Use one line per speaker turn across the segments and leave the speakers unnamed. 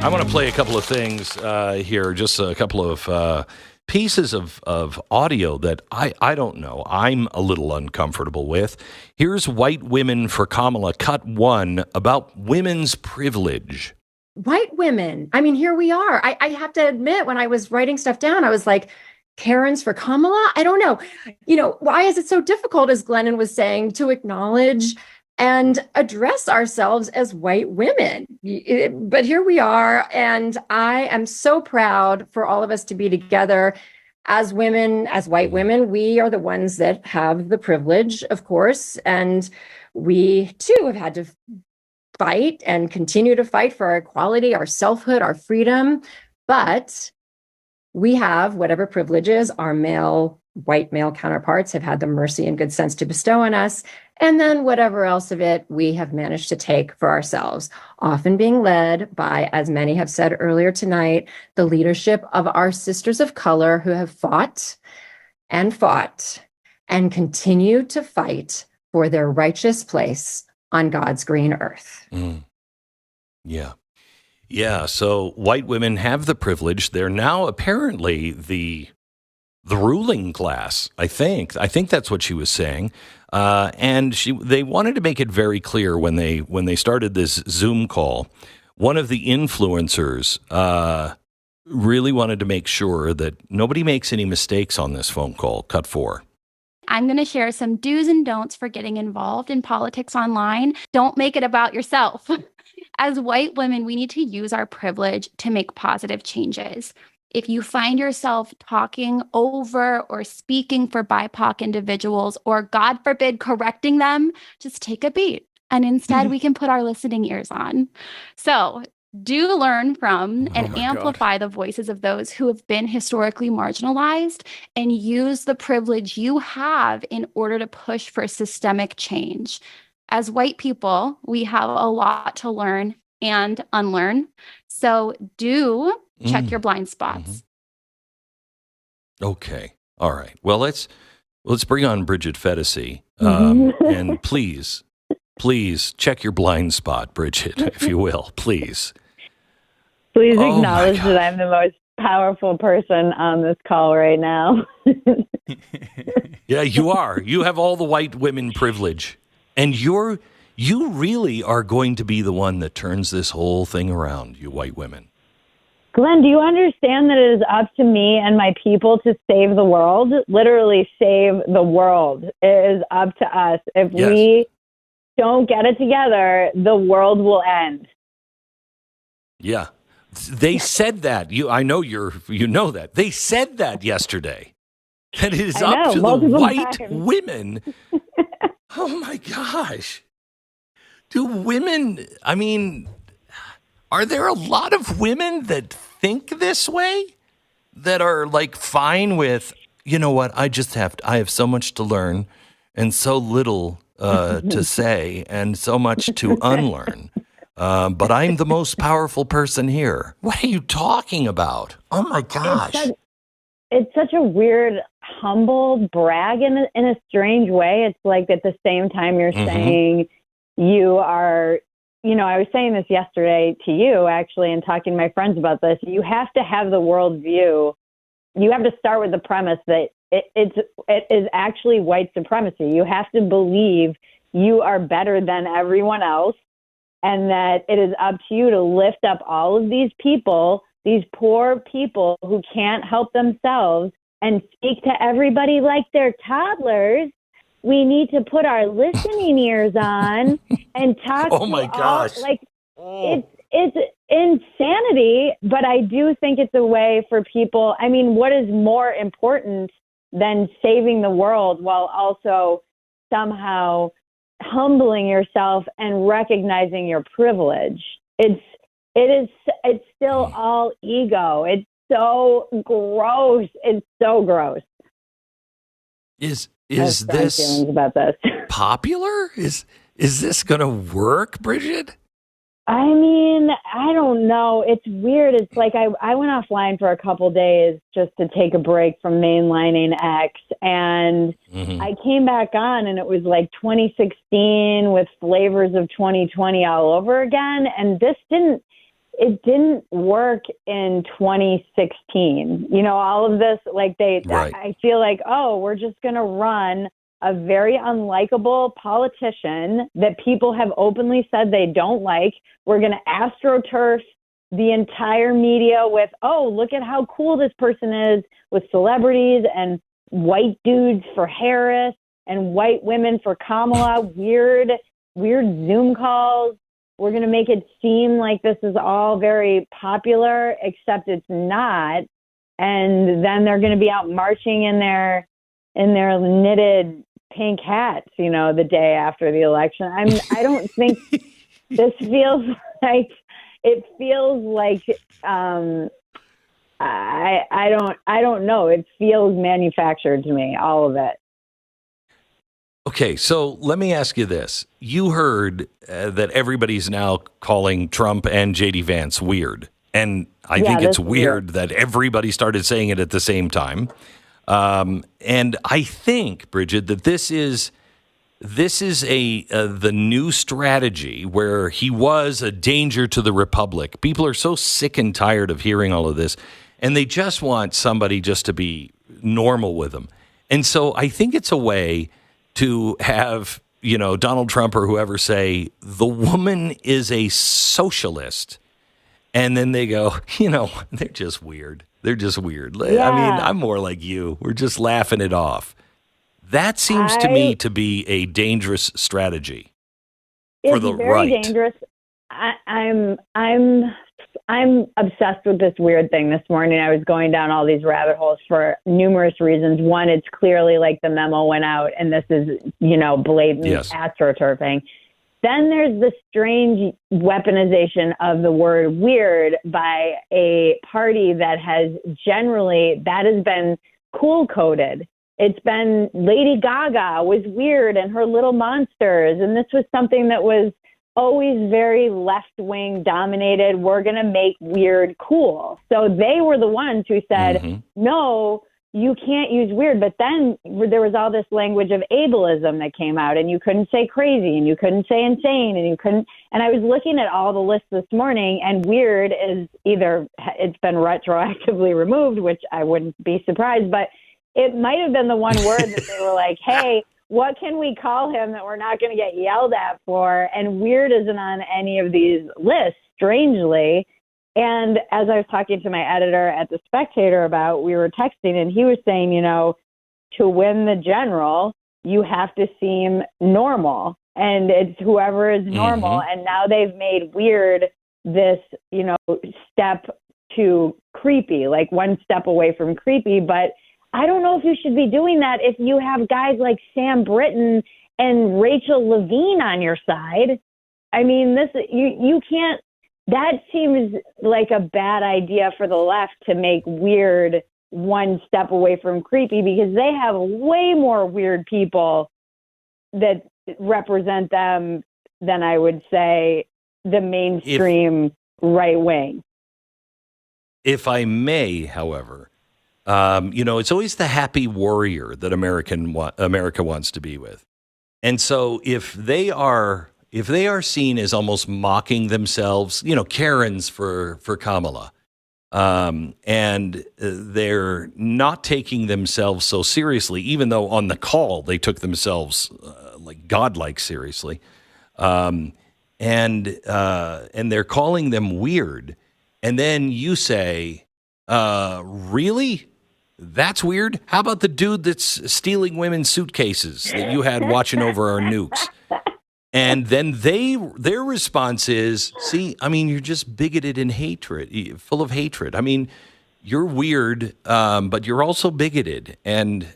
I want to play a couple of things here, just a couple of pieces of audio that I don't know. I'm a little uncomfortable with. Here's White Women for Kamala, cut 1, about women's privilege.
White women. I mean, here we are. I have to admit, when I was writing stuff down, I was like, Karens for Kamala? I don't know. Why is it so difficult, as Glennon was saying, to acknowledge and address ourselves as white women? But here we are, and I am so proud for all of us to be together as women, as white women. We are the ones that have the privilege, of course, and we too have had to fight and continue to fight for our equality, our selfhood, our freedom. But we have whatever privileges our white male counterparts have had the mercy and good sense to bestow on us. And then whatever else of it we have managed to take for ourselves, often being led by, as many have said earlier tonight, the leadership of our sisters of color who have fought and continue to fight for their righteous place on God's green earth.
Yeah. Yeah, so white women have the privilege. They're now apparently the ruling class, I think. I think that's what she was saying. And they wanted to make it very clear when they started this Zoom call. One of the influencers really wanted to make sure that nobody makes any mistakes on this phone call. Cut 4.
I'm going to share some do's and don'ts for getting involved in politics online. Don't make it about yourself. As white women, we need to use our privilege to make positive changes. If you find yourself talking over or speaking for BIPOC individuals, or God forbid, correcting them, just take a beat. And instead, we can put our listening ears on. So do learn from and amplify the voices of those who have been historically marginalized, and use the privilege you have in order to push for systemic change. As white people, we have a lot to learn and unlearn. So do check your blind spots.
Okay. All right. Well, let's bring on Bridget Phetasy. And please check your blind spot, Bridget, if you will, please.
Please acknowledge that I'm the most powerful person on this call right now.
Yeah, you are. You have all the white women privilege. And you really are going to be the one that turns this whole thing around, you white women.
Glenn, do you understand that it is up to me and my people to save the world? Literally save the world. It is up to us. If we don't get it together, the world will end.
Yeah. They said that. I know you know that. They said that yesterday. That it is up to the white women. Oh my gosh. Do women, are there a lot of women that think this way? That are like fine with, you know what, I have so much to learn and so little to say and so much to unlearn. But I'm the most powerful person here. What are you talking about? Oh my gosh.
It's such a weird, humble brag in a strange way. It's like at the same time you're saying you are, I was saying this yesterday to you actually, and talking to my friends about this. You have to have the world view. You have to start with the premise that it is actually white supremacy. You have to believe you are better than everyone else, and that it is up to you to lift up all of these people, these poor people who can't help themselves, and speak to everybody like they're toddlers. We need to put our listening ears on and talk.
Oh my gosh.
It's insanity, but I do think it's a way for people. I mean, what is more important than saving the world while also somehow humbling yourself and recognizing your privilege? It's still all ego. It's so gross. It's so gross.
Is this
about this
popular? Is this going to work, Bridget?
I mean, I don't know. It's weird. It's like I went offline for a couple days just to take a break from mainlining X, and I came back on, and it was like 2016 with flavors of 2020 all over again. And this didn't it didn't work in 2016. You know, all of this, like
Right.
I feel like, oh, we're just going to run a very unlikable politician that people have openly said they don't like. We're going to astroturf the entire media with, oh, look at how cool this person is, with celebrities and white dudes for Harris and white women for Kamala, weird Zoom calls. We're going to make it seem like this is all very popular, except it's not. And then they're going to be out marching in their knitted pink hats, you know, the day after the election. I don't think this feels like, it feels like, I don't know. It feels manufactured to me, all of it.
Okay, so let me ask you this. You heard that everybody's now calling Trump and J.D. Vance weird. And I think it's weird that everybody started saying it at the same time. And I think, Bridget, that this is the new strategy where he was a danger to the republic. People are so sick and tired of hearing all of this, and they just want somebody just to be normal with them. And so I think it's a way to have, you know, Donald Trump or whoever say, the woman is a socialist. And then they go, you know, they're just weird. They're just weird.
Yeah.
I mean, I'm more like you. We're just laughing it off. That seems to me to be a dangerous strategy for the right.
It's very dangerous. I'm obsessed with this weird thing this morning. I was going down all these rabbit holes for numerous reasons. One, it's clearly like the memo went out and this is, you know, blatant astroturfing. Then there's the strange weaponization of the word weird by a party that has been cool coded. It's been Lady Gaga was weird and her little monsters. And this was something that was always very left-wing dominated. We're going to make weird cool. So they were the ones who said, no, you can't use weird. But then there was all this language of ableism that came out, and you couldn't say crazy and you couldn't say insane and you couldn't. And I was looking at all the lists this morning, and weird is either it's been retroactively removed, which I wouldn't be surprised, but it might have been the one word that they were like, hey, what can we call him that we're not going to get yelled at for? And weird isn't on any of these lists, strangely. And as I was talking to my editor at The Spectator about, we were texting, and he was saying, you know, to win the general, you have to seem normal. And it's whoever is normal. And now they've made weird this, you know, step to creepy, like one step away from creepy. But I don't know if you should be doing that if you have guys like Sam Britton and Rachel Levine on your side. I mean, you can't. That seems like a bad idea for the left to make weird one step away from creepy, because they have way more weird people that represent them than I would say the mainstream right wing.
If I may, however, you know, it's always the happy warrior that America wants to be with. And so if they are seen as almost mocking themselves, you know, Karens for Kamala, and they're not taking themselves so seriously, even though on the call they took themselves like godlike seriously, and they're calling them weird, and then you say, really? That's weird. How about the dude that's stealing women's suitcases that you had watching over our nukes? And then their response is, see, I mean, you're just bigoted and hatred, full of hatred. I mean, you're weird, but you're also bigoted. And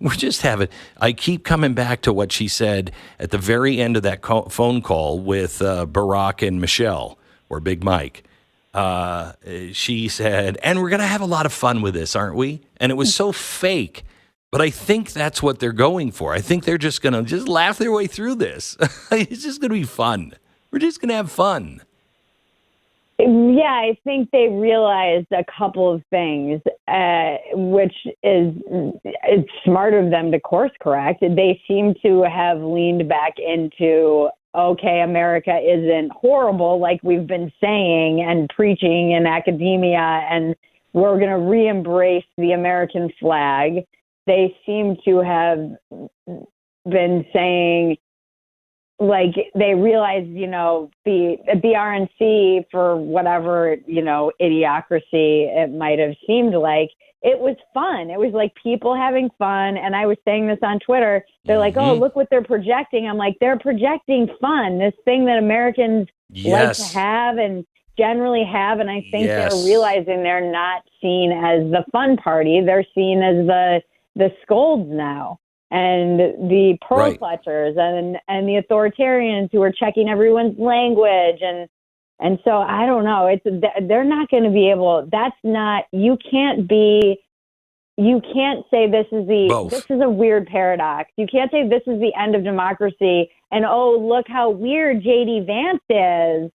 we're just I keep coming back to what she said at the very end of that phone call with Barack and Michelle, or Big Mike. She said, and we're going to have a lot of fun with this, aren't we? And it was so fake. But I think that's what they're going for. I think they're just going to laugh their way through this. It's just going to be fun. We're just going to have fun.
Yeah, I think they realized a couple of things, which is it's smart of them to course correct. They seem to have leaned back into okay, America isn't horrible like we've been saying and preaching in academia, and we're going to re-embrace the American flag. They seem to have been saying, like, they realize, you know, the RNC, for whatever, you know, idiocracy it might have seemed like, it was fun. It was like people having fun. And I was saying this on Twitter. They're like, oh, look what they're projecting. I'm like, they're projecting fun, this thing that Americans like to have and generally have. And I think they're realizing they're not seen as the fun party. They're seen as the scolds now, and the pearl clutchers and the authoritarians who are checking everyone's language. And so I don't know, they're not going to be able, you can't say this is a weird paradox. You can't say this is the end of democracy and, oh, look how weird JD Vance is.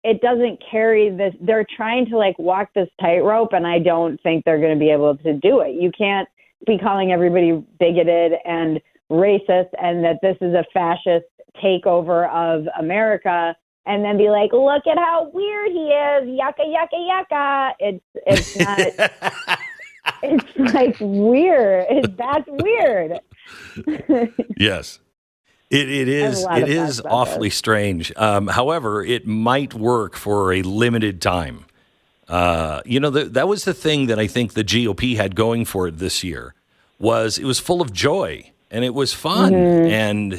It doesn't carry this. They're trying to like walk this tightrope, and I don't think they're going to be able to do it. You can't be calling everybody bigoted and racist and that this is a fascist takeover of America, and then be like, look at how weird he is. Yucca, yucca, yucca. It's not, it's like weird. That's weird.
Yes. It is awfully strange. However, it might work for a limited time. You know, that was the thing that I think the GOP had going for it this year, was it was full of joy and it was fun. And,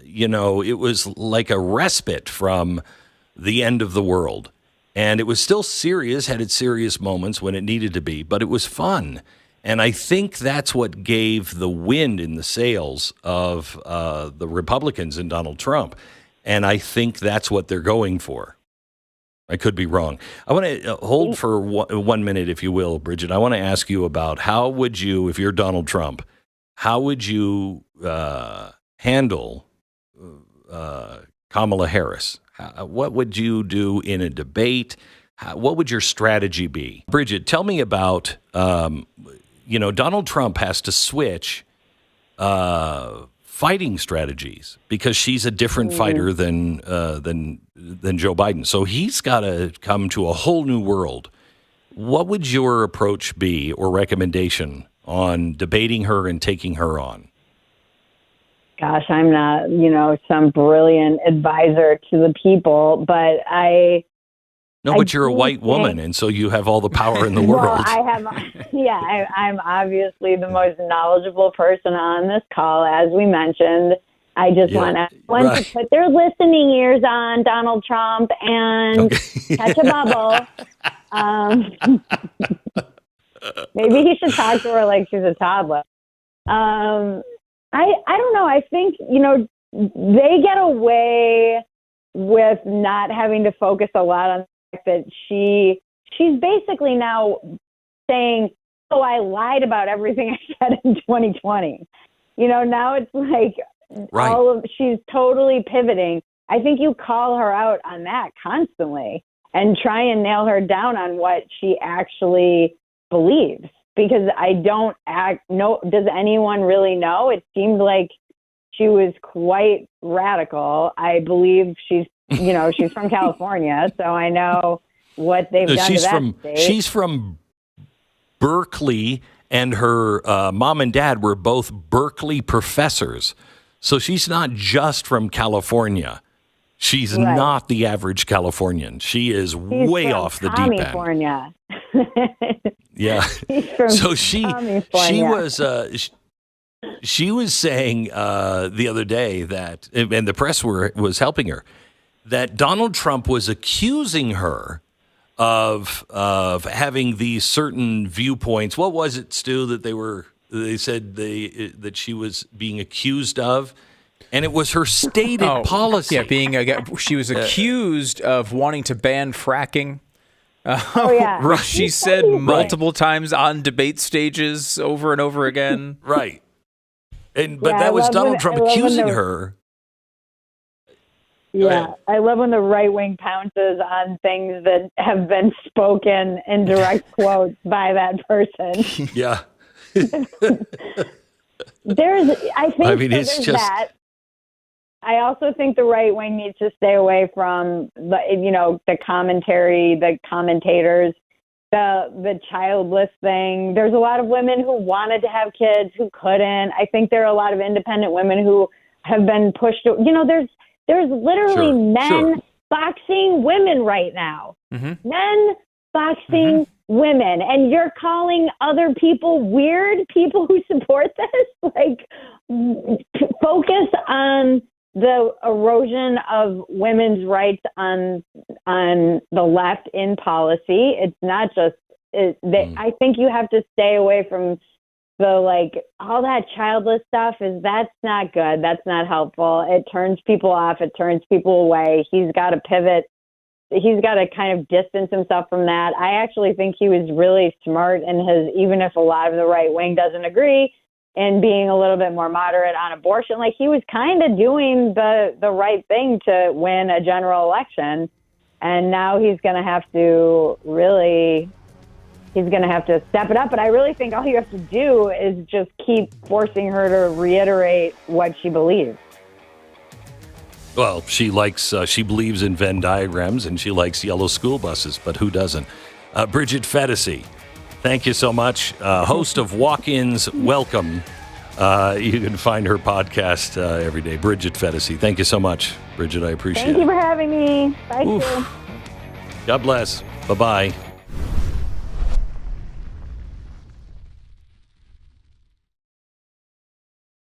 you know, it was like a respite from the end of the world. And it was still serious, had its serious moments when it needed to be, but it was fun. And I think that's what gave the wind in the sails of the Republicans and Donald Trump. And I think that's what they're going for. I could be wrong. I want to hold for 1 minute, if you will, Bridget. I want to ask you about how would you, if you're Donald Trump, how would you handle Kamala Harris? What would you do in a debate? What would your strategy be? Bridget, tell me about... you know, Donald Trump has to switch fighting strategies because she's a different fighter than Joe Biden. So he's got to come to a whole new world. What would your approach be or recommendation on debating her and taking her on?
Gosh, I'm not, you know, some brilliant advisor to the people, but
but you're a white woman, and so you have all the power in the world.
Well, I'm obviously the most knowledgeable person on this call, as we mentioned. I just want everyone to put their listening ears on Donald Trump and catch a bubble. Maybe he should talk to her like she's a toddler. I don't know. I think, you know, they get away with not having to focus a lot on that she's basically now saying, oh, I lied about everything I said in 2020. You know, now it's like she's totally pivoting. I think you call her out on that constantly and try and nail her down on what she actually believes, because does anyone really know? It seemed like she was quite radical. I believe she's from California, so I know what they've done to that state.
She's from Berkeley, and her mom and dad were both Berkeley professors. So she's not just from California. She's not the average Californian. She's way off the deep end.
California.
Yeah. So she was saying the other day that, and the press was helping her, that Donald Trump was accusing her of having these certain viewpoints. What was it, Stu, that they said that she was being accused of? And it was her stated policy.
Yeah, she was accused of wanting to ban fracking.
Right.
She said multiple times on debate stages over and over again.
Right. But that was Donald Trump accusing her.
Yeah, I love when the right wing pounces on things that have been spoken in direct quotes by that person.
Yeah.
There's that. I also think the right wing needs to stay away from the commentary, the commentators, the childless thing. There's a lot of women who wanted to have kids who couldn't. I think there are a lot of independent women who have been pushed. There's literally men boxing women right now. Mm-hmm. Men boxing women, and you're calling other people weird, people who support this? Like, focus on the erosion of women's rights on the left in policy. It's not just I think you have to stay away from all that childless stuff. That's not good. That's not helpful. It turns people off. It turns people away. He's got to pivot. He's got to kind of distance himself from that. I actually think he was really smart in even if a lot of the right wing doesn't agree, and being a little bit more moderate on abortion. Like, he was kind of doing the right thing to win a general election. And now he's going to have to step it up. But I really think all you have to do is just keep forcing her to reiterate what she believes.
Well, she believes in Venn diagrams, and she likes yellow school buses, but who doesn't? Bridget Phetasy, thank you so much. Host of Walk-Ins Welcome. You can find her podcast every day. Bridget Phetasy, thank you so much. Bridget, I appreciate it.
Thank you for having me. Bye.
God bless. Bye-bye.